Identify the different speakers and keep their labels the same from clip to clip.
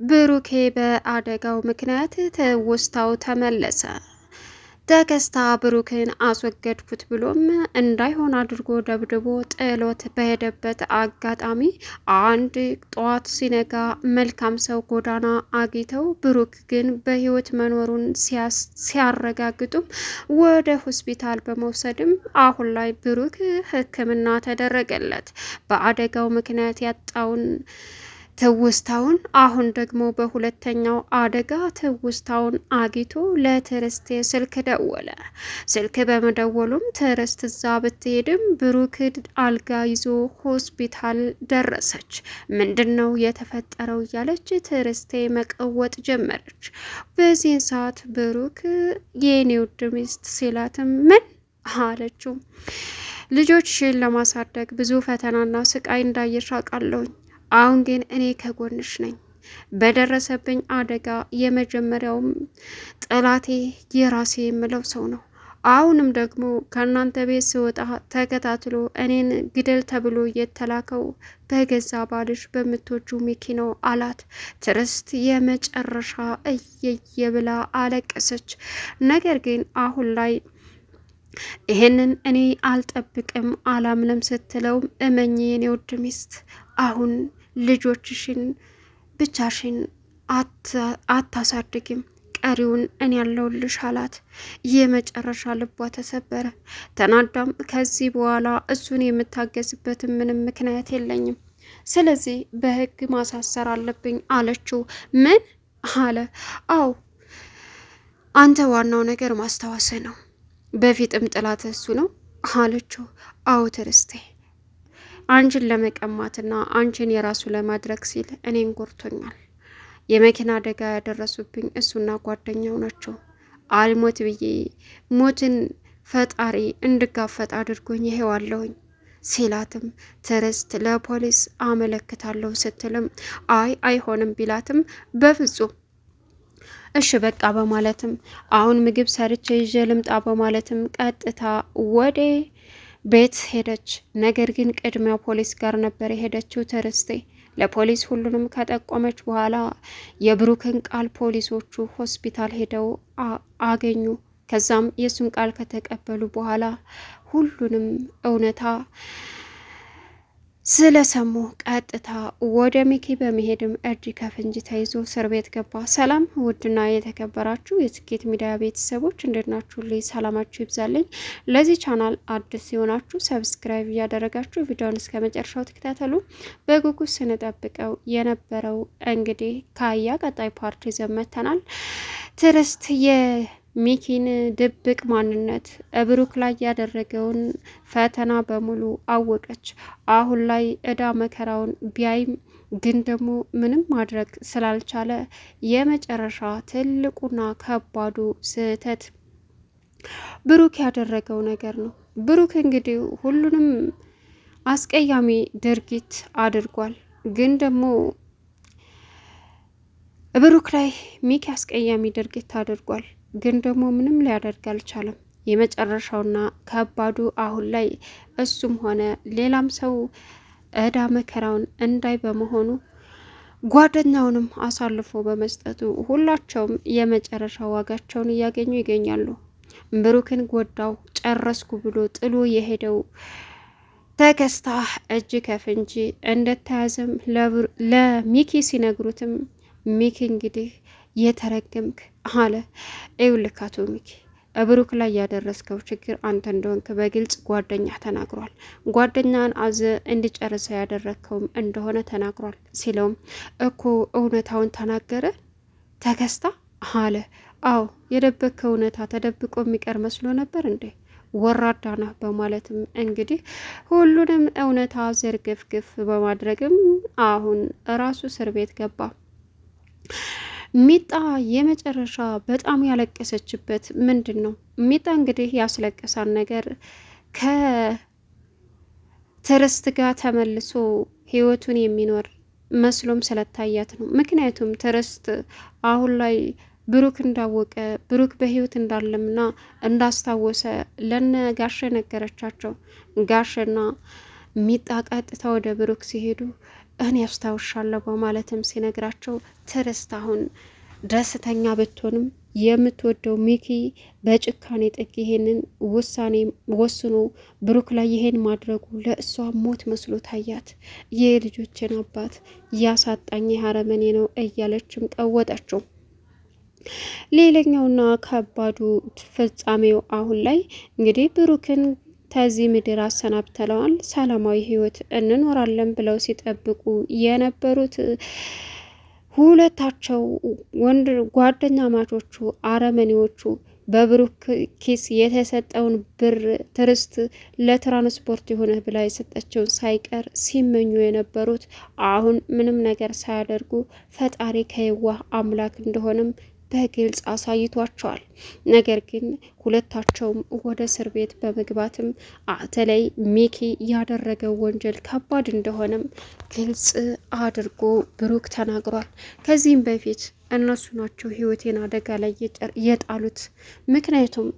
Speaker 1: ብሩኬ በአደጋው ምክንያት ትውስታው ተመለሰ። ተከስታ ብሩክን አስወገድኩት ብሎም እንዳይሆን አድርጎ ደብድቦ ጥሎት በሄደበት አጋጣሚ አንድ ጠዋት ሲነጋ መልካም ሰው ጎዳና አግኝተው ብሩክ ግን በሕይወት መኖሩን ሲያረጋግጡም ወደ ሆስፒታል በመውሰድም አሁን ላይ ብሩክ ሕክምና ተደረገለት። በአደጋው ምክንያት ያጣውን ትውስታውን አሁን ደግሞ በሁለተኛው አደጋ ትውስታውን አግኝቶ ለትዕግስት ስልክ ደወለ። ስልክ በመደወሉም ትዕግስት እዛ ብትሄድም ብሩክ አልጋ ይዞ ሆስፒታል ደረሰች። ምንድን ነው የተፈጠረው እያለች ትዕግስት መቀወጥ ጀመረች። በዚህን ሰዓት ብሩክ የኔ ውድ ሚስት ሲላትም ምን አለችው? ልጆችሽን ለማሳደግ ብዙ ፈተናና ስቃይ እንዳየሽ አውቃለሁኝ። አሁን ግን እኔ ከጎንሽ ነኝ። በደረሰብኝ አደጋ የመጀመሪያውም ጠላቴ የራሴ የምለው ሰው ነው። አሁንም ደግሞ ከእናንተ ቤት ስወጣ ተከታትሎ እኔን ግደል ተብሎ የተላከው በገዛ ባልሽ በምትወጁ ሚኪ ነው አላት። ትዕግስት የመጨረሻ እየየ ብላ አለቀሰች። ነገር ግን አሁን ላይ ይሄንን እኔ አልጠብቅም አላምንም ስትለው እመኝ የኔ ውድ ሚስት አሁን ልጆችሽን ብቻሽን አታሳድግም፣ ቀሪውን እኔ ያለሁልሽ አላት። የመጨረሻ ልቧ ተሰበረ። ተናዳም ከዚህ በኋላ እሱን የምታገዝበትን ምንም ምክንያት የለኝም፣ ስለዚህ በሕግ ማሳሰር አለብኝ አለችው። ምን አለ? አው አንተ ዋናው ነገር ማስታወስ ነው፣ በፊትም ጥላት እሱ ነው አለችው። አው ትዕግስቴ አንቺን ለመቀማትና አንቺን የራሱ ለማድረግ ሲል እኔን ጎርቶኛል። የመኪና አደጋ ያደረሱብኝ እሱና ጓደኛው ናቸው። አልሞት ብዬ ሞትን ፈጣሪ እንድጋፈጥ አድርጎኝ ይሄዋለሁኝ ሲላትም ትዕግስት ለፖሊስ አመለክታለሁ ስትልም አይ አይሆንም ቢላትም በፍጹም እሺ በቃ በማለትም አሁን ምግብ ሰርቼ ይዤ ልምጣ በማለትም ቀጥታ ወደ ቤት ሄደች። ነገር ግን ቅድሚያ ፖሊስ ጋር ነበር የሄደችው ትዕግስት። ለፖሊስ ሁሉንም ከጠቆመች በኋላ የብሩክን ቃል ፖሊሶቹ ሆስፒታል ሄደው አገኙ። ከዛም የሱን ቃል ከተቀበሉ በኋላ ሁሉንም እውነታ ስለሰሙ ቀጥታ ወደ ሚኪ በመሄድም እጅ ከፍንጅ ተይዞ እስር ቤት ገባ። ሰላም ውድና የተከበራችሁ የስኬት ሚዲያ ቤተሰቦች እንዴት ናችሁ? ልይ ሰላማችሁ ይብዛልኝ። ለዚህ ቻናል አዲስ ሲሆናችሁ ሰብስክራይብ እያደረጋችሁ ቪዲዮውን እስከ መጨረሻው ተከታተሉ። በጉጉት ስንጠብቀው የነበረው እንግዲህ ካያ ቀጣይ ፓርት ይዘን መጥተናል። ትዕግስት ሚኪን ድብቅ ማንነት ብሩክ ላይ ያደረገውን ፈተና በሙሉ አወቀች። አሁን ላይ እዳ መከራውን ቢያይም ግን ደግሞ ምንም ማድረግ ስላልቻለ የመጨረሻ ትልቁና ከባዱ ስህተት ብሩክ ያደረገው ነገር ነው። ብሩክ እንግዲህ ሁሉንም አስቀያሚ ድርጊት አድርጓል። ግን ደግሞ ብሩክ ላይ ሚኪ አስቀያሚ ድርጊት አድርጓል። ግን ደግሞ ምንም ሊያደርግ አልቻለም። የመጨረሻውና ከባዱ አሁን ላይ እሱም ሆነ ሌላም ሰው እዳ መከራውን እንዳይ በመሆኑ ጓደኛውንም አሳልፎ በመስጠቱ ሁላቸውም የመጨረሻ ዋጋቸውን እያገኙ ይገኛሉ። ብሩክን ጎዳው ጨረስኩ ብሎ ጥሎ የሄደው ተከስታ እጅ ከፍንጅ እንደተያዘም ለሚኪ ሲነግሩትም ሚኪ እንግዲህ የተረገምክ አለ። ይኸውልህ አቶ ሚኪ ብሩክ ላይ ያደረስከው ችግር አንተ እንደሆንክ በግልጽ ጓደኛ ተናግሯል። ጓደኛን አዘ እንዲጨርሰው ያደረግከውም እንደሆነ ተናግሯል ሲለውም እኮ እውነታውን ተናገረ ተከስታ አለ። አዎ የደበቅከው እውነታ ተደብቆ የሚቀር መስሎ ነበር እንዴ? ወራዳ ነህ በማለትም እንግዲህ ሁሉንም እውነታ ዘርግፍግፍ በማድረግም አሁን ራሱ እስር ቤት ገባ። ሚጣ የመጨረሻ በጣም ያለቀሰችበት ምንድን ነው? ሚጣ እንግዲህ ያስለቀሳን ነገር ከትዕግስት ጋር ተመልሶ ህይወቱን የሚኖር መስሎም ስለታያት ነው። ምክንያቱም ትዕግስት አሁን ላይ ብሩክ እንዳወቀ ብሩክ በህይወት እንዳለምና እንዳስታወሰ ለነ ጋሸ ነገረቻቸው። ጋሸና ሚጣ ቀጥታ ወደ ብሩክ ሲሄዱ እኔ አስታውሻለሁ በማለትም ሲነግራቸው ትዕግስት አሁን ደስተኛ ብትሆንም የምትወደው ሚኪ በጭካኔ ጥግ ይሄንን ውሳኔ ወስኖ ብሩክ ላይ ይሄን ማድረጉ ለእሷ ሞት መስሎ ታያት። የልጆችን አባት ያሳጣኝ አረመኔ ነው እያለችም ቀወጠችው። ሌላኛውና ከባዱ ፍጻሜው አሁን ላይ እንግዲህ ብሩክን ከዚህ ምድር አሰናብተለዋል። ሰላማዊ ህይወት እንኖራለን ብለው ሲጠብቁ የነበሩት ሁለታቸው ወንድ ጓደኛ ማቾቹ አረመኔዎቹ በብሩክ ኪስ የተሰጠውን ብር ትዕግስት ለትራንስፖርት የሆነ ብላ የሰጠችውን ሳይቀር ሲመኙ የነበሩት አሁን ምንም ነገር ሳያደርጉ ፈጣሪ ከየዋህ አምላክ እንደሆነም በግልጽ አሳይቷቸዋል። ነገር ግን ሁለታቸውም ወደ እስር ቤት በመግባትም በተለይ ሚኪ ያደረገው ወንጀል ከባድ እንደሆነም ግልጽ አድርጎ ብሩክ ተናግሯል። ከዚህም በፊት እነሱ ናቸው ህይወቴን አደጋ ላይ የጣሉት፣ ምክንያቱም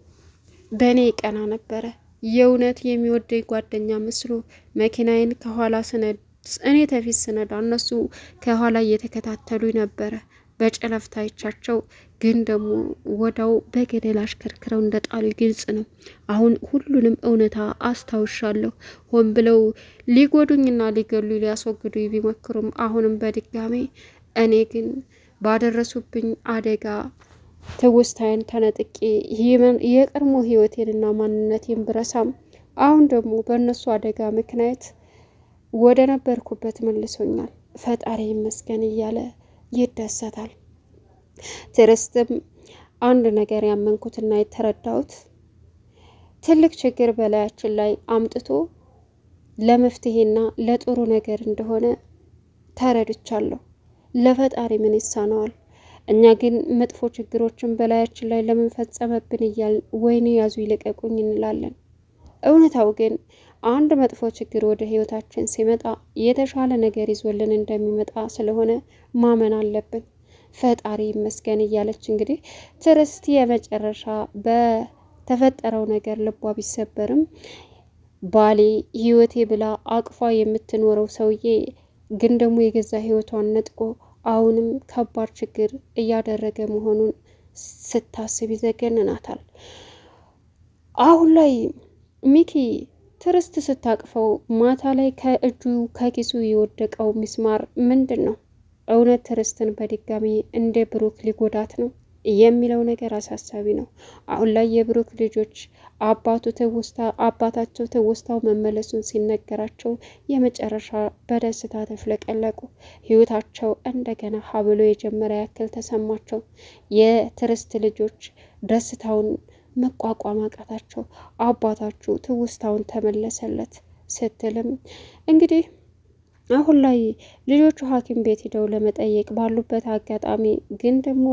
Speaker 1: በእኔ ቀና ነበረ የእውነት የሚወደኝ ጓደኛ መስሎ መኪናዬን ከኋላ ስነድ እኔ ተፊት ስነዳ እነሱ ከኋላ እየተከታተሉ ነበረ። በጨለፍታ ይቻቸው ግን ደግሞ ወዳው በገደል አሽከርክረው እንደጣሉ ግልጽ ነው። አሁን ሁሉንም እውነታ አስታውሻለሁ። ሆን ብለው ሊጎዱኝና ሊገሉ ሊያስወግዱ ቢሞክሩም አሁንም በድጋሜ እኔ ግን ባደረሱብኝ አደጋ ትውስታዬን ተነጥቄ የቀድሞ ህይወቴንና ማንነቴን ብረሳም አሁን ደግሞ በእነሱ አደጋ ምክንያት ወደ ነበርኩበት መልሶኛል፣ ፈጣሪ ይመስገን እያለ ይደሰታል። ትዕግስትም አንድ ነገር ያመንኩትና የተረዳሁት ትልቅ ችግር በላያችን ላይ አምጥቶ ለመፍትሄና ለጥሩ ነገር እንደሆነ ተረድቻለሁ። ለፈጣሪ ምን ይሳነዋል? እኛ ግን መጥፎ ችግሮችን በላያችን ላይ ለምን ፈጸመብን እያል ወይኔ ያዙ ይልቀቁኝ እንላለን። እውነታው ግን አንድ መጥፎ ችግር ወደ ህይወታችን ሲመጣ የተሻለ ነገር ይዞልን እንደሚመጣ ስለሆነ ማመን አለብን። ፈጣሪ ይመስገን እያለች እንግዲህ ትዕግስት የመጨረሻ በተፈጠረው ነገር ልቧ ቢሰበርም ባሌ ህይወቴ ብላ አቅፏ የምትኖረው ሰውዬ ግን ደግሞ የገዛ ህይወቷን ነጥቆ አሁንም ከባድ ችግር እያደረገ መሆኑን ስታስብ ይዘገንናታል። አሁን ላይ ሚኪ ትዕግስት ስታቅፈው ማታ ላይ ከእጁ ከኪሱ የወደቀው ሚስማር ምንድን ነው? እውነት ትዕግስትን በድጋሚ እንደ ብሩክ ሊጎዳት ነው የሚለው ነገር አሳሳቢ ነው። አሁን ላይ የብሩክ ልጆች አባታቸው ትውስታው መመለሱን ሲነገራቸው የመጨረሻ በደስታ ተፍለቀለቁ። ህይወታቸው እንደገና ሀብሎ የጀመረ ያክል ተሰማቸው። የትዕግስት ልጆች ደስታውን መቋቋም አቃታቸው። አባታችሁ ትውስታውን ተመለሰለት ስትልም እንግዲህ አሁን ላይ ልጆቹ ሐኪም ቤት ሄደው ለመጠየቅ ባሉበት አጋጣሚ ግን ደግሞ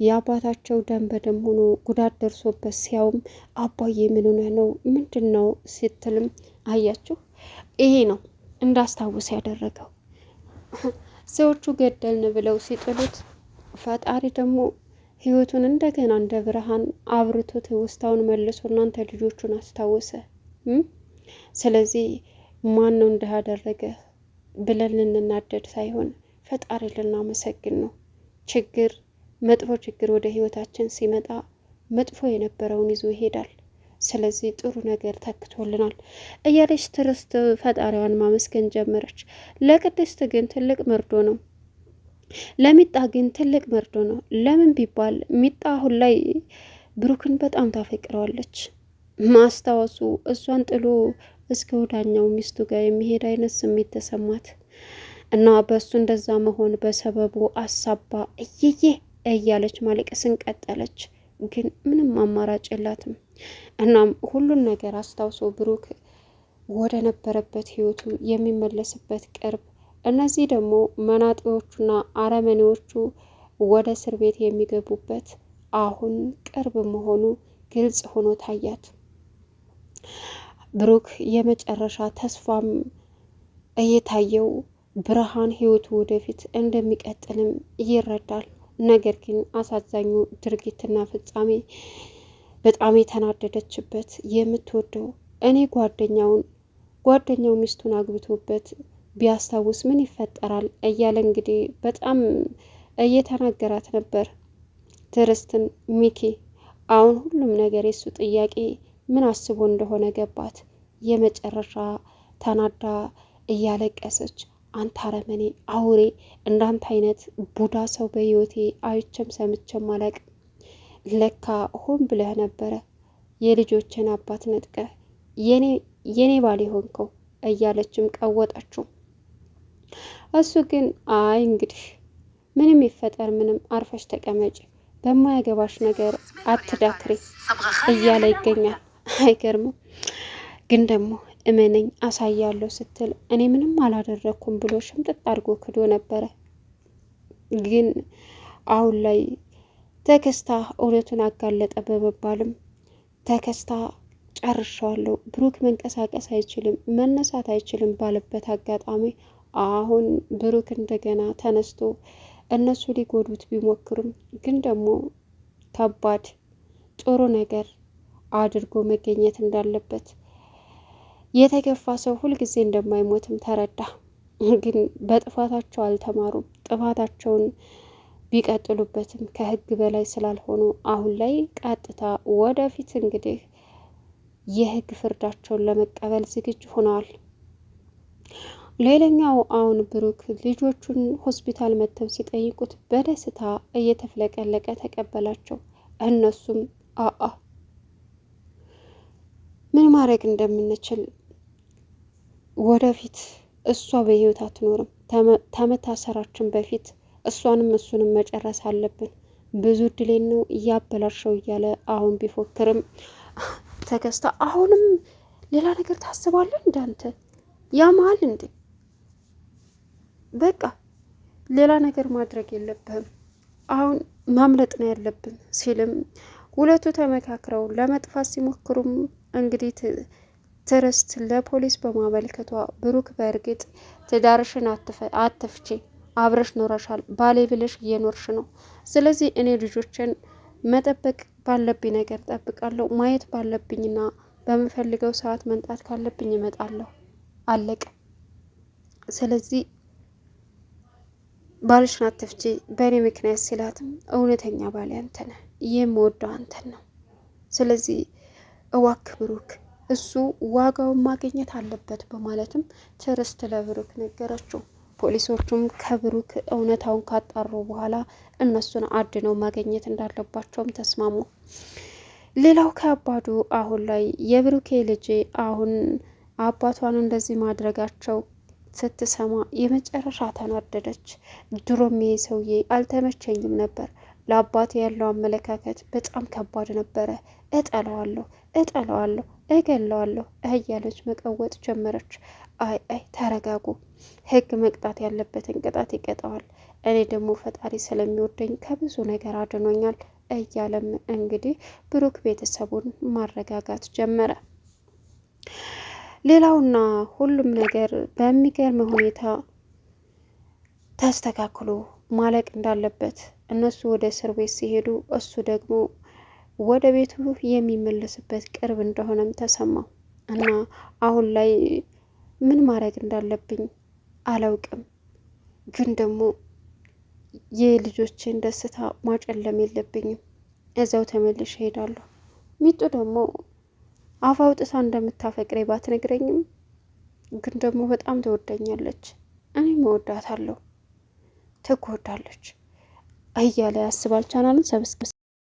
Speaker 1: የአባታቸው ደም በደም ሆኖ ጉዳት ደርሶበት ሲያውም አባዬ ምን ሆነህ ነው ምንድን ነው ስትልም አያችሁ፣ ይሄ ነው እንዳስታውስ ያደረገው። ሰዎቹ ገደልን ብለው ሲጥሉት ፈጣሪ ደግሞ ህይወቱን እንደገና እንደ ብርሃን አብርቶ ትውስታውን መልሶ እናንተ ልጆቹን አስታወሰ። ስለዚህ ማን ነው እንዲህ ያደረገ ብለን ልንናደድ ሳይሆን ፈጣሪ ልናመሰግን ነው። መጥፎ ችግር ወደ ህይወታችን ሲመጣ መጥፎ የነበረውን ይዞ ይሄዳል። ስለዚህ ጥሩ ነገር ተክቶልናል እያለች ትዕግስት ፈጣሪዋን ማመስገን ጀመረች። ለቅድስት ግን ትልቅ መርዶ ነው፣ ለሚጣ ግን ትልቅ መርዶ ነው። ለምን ቢባል ሚጣ አሁን ላይ ብሩክን በጣም ታፈቅረዋለች። ማስታወሱ እሷን ጥሎ እስከ ወዳኛው ሚስቱ ጋር የሚሄድ አይነት ስሜት ተሰማት እና በእሱ እንደዛ መሆን በሰበቡ አሳባ እያለች ማለቅስን ቀጠለች። ግን ምንም አማራጭ የላትም። እናም ሁሉን ነገር አስታውሶ ብሩክ ወደ ነበረበት ህይወቱ የሚመለስበት ቅርብ፣ እነዚህ ደግሞ መናጤዎቹና አረመኔዎቹ ወደ እስር ቤት የሚገቡበት አሁን ቅርብ መሆኑ ግልጽ ሆኖ ታያት። ብሩክ የመጨረሻ ተስፋም እየታየው ብርሃን ህይወቱ ወደፊት እንደሚቀጥልም ይረዳል። ነገር ግን አሳዛኙ ድርጊትና ፍጻሜ በጣም የተናደደችበት የምትወደው ጓደኛው ሚስቱን አግብቶበት ቢያስታውስ ምን ይፈጠራል እያለ እንግዲህ በጣም እየተናገራት ነበር ትዕግስትን ሚኪ። አሁን ሁሉም ነገር የሱ ጥያቄ ምን አስቦ እንደሆነ ገባት። የመጨረሻ ተናዳ እያለቀሰች አንተ አረመኔ አውሬ፣ እንዳንተ አይነት ቡዳ ሰው በህይወቴ አይቼም ሰምቼም አላቅም። ለካ ሆን ብለህ ነበረ የልጆችን አባት ነጥቀህ የኔ ባል የሆንከው እያለችም ቀወጠችው። እሱ ግን አይ እንግዲህ ምንም ይፈጠር ምንም አርፈሽ ተቀመጪ፣ በማያገባሽ ነገር አትዳክሪ እያለ ይገኛል። አይገርምም? ግን ደግሞ እመነኝ አሳያለሁ ስትል እኔ ምንም አላደረኩም ብሎ ሽምጥጥ አድርጎ ክዶ ነበረ። ግን አሁን ላይ ተከስታ እውነቱን አጋለጠ በመባልም ተከስታ ጨርሻዋለሁ፣ ብሩክ መንቀሳቀስ አይችልም መነሳት አይችልም ባለበት አጋጣሚ አሁን ብሩክ እንደገና ተነስቶ እነሱ ሊጎዱት ቢሞክሩም ግን ደግሞ ከባድ ጥሩ ነገር አድርጎ መገኘት እንዳለበት የተገፋ ሰው ሁልጊዜ እንደማይሞትም ተረዳ። ግን በጥፋታቸው አልተማሩም። ጥፋታቸውን ቢቀጥሉበትም ከህግ በላይ ስላልሆኑ አሁን ላይ ቀጥታ ወደፊት እንግዲህ የህግ ፍርዳቸውን ለመቀበል ዝግጁ ሆነዋል። ሌላኛው አሁን ብሩክ ልጆቹን ሆስፒታል መጥተው ሲጠይቁት በደስታ እየተፍለቀለቀ ተቀበላቸው። እነሱም ምን ማድረግ እንደምንችል ወደፊት እሷ በህይወት አትኖርም፣ ከመታሰራችን በፊት እሷንም እሱንም መጨረስ አለብን፣ ብዙ እድሌን ነው እያበላሸው እያለ አሁን ቢፎክርም ተከስታ አሁንም ሌላ ነገር ታስባለህ እንዳንተ ያመሃል እንዴ? በቃ ሌላ ነገር ማድረግ የለብህም፣ አሁን ማምለጥ ነው ያለብን ሲልም ሁለቱ ተመካክረው ለመጥፋት ሲሞክሩም እንግዲህ ትዕግስት ለፖሊስ በማመልከቷ ብሩክ በእርግጥ ትዳርሽን አትፍቺ፣ አብረሽ ኖረሻል፣ ባሌ ብለሽ እየኖርሽ ነው። ስለዚህ እኔ ልጆችን መጠበቅ ባለብኝ ነገር ጠብቃለሁ፣ ማየት ባለብኝና በምፈልገው ሰዓት መምጣት ካለብኝ እመጣለሁ፣ አለቀ። ስለዚህ ባልሽን አትፍቺ በእኔ ምክንያት ሲላትም እውነተኛ ባሌ አንተ ነህ፣ የምወደው አንተን ነው። ስለዚህ እባክህ ብሩክ እሱ ዋጋውን ማግኘት አለበት በማለትም ትዕግስት ለብሩክ ነገረችው። ፖሊሶቹም ከብሩክ እውነታውን ካጣሩ በኋላ እነሱን አድነው ማግኘት እንዳለባቸውም ተስማሙ። ሌላው ከባዱ አሁን ላይ የብሩኬ ልጅ አሁን አባቷን እንደዚህ ማድረጋቸው ስትሰማ የመጨረሻ ተናደደች። ድሮም ይሄ ሰውዬ አልተመቸኝም ነበር፣ ለአባቴ ያለው አመለካከት በጣም ከባድ ነበረ፣ እጠለዋለሁ፣ እገለዋለሁ እያለች መቀወጥ ጀመረች። አይ ተረጋጉ፣ ህግ መቅጣት ያለበትን ቅጣት ይቀጣዋል፣ እኔ ደግሞ ፈጣሪ ስለሚወደኝ ከብዙ ነገር አድኖኛል እያለም እንግዲህ ብሩክ ቤተሰቡን ማረጋጋት ጀመረ። ሌላውና ሁሉም ነገር በሚገርም ሁኔታ ተስተካክሎ ማለቅ እንዳለበት እነሱ ወደ እስር ቤት ሲሄዱ እሱ ደግሞ ወደ ቤቱ የሚመለስበት ቅርብ እንደሆነም ተሰማው እና አሁን ላይ ምን ማድረግ እንዳለብኝ አላውቅም፣ ግን ደግሞ የልጆችን ደስታ ማጨለም የለብኝም፣ እዛው ተመልሼ እሄዳለሁ። ሚጡ ደግሞ አፍ አውጥታ እንደምታፈቅሬ ባትነግረኝም ግን ደግሞ በጣም ትወደኛለች፣ እኔም እወዳታለሁ፣ ትጎዳለች እያለ ያስባል። ቻናሉን ሰብስክራይብ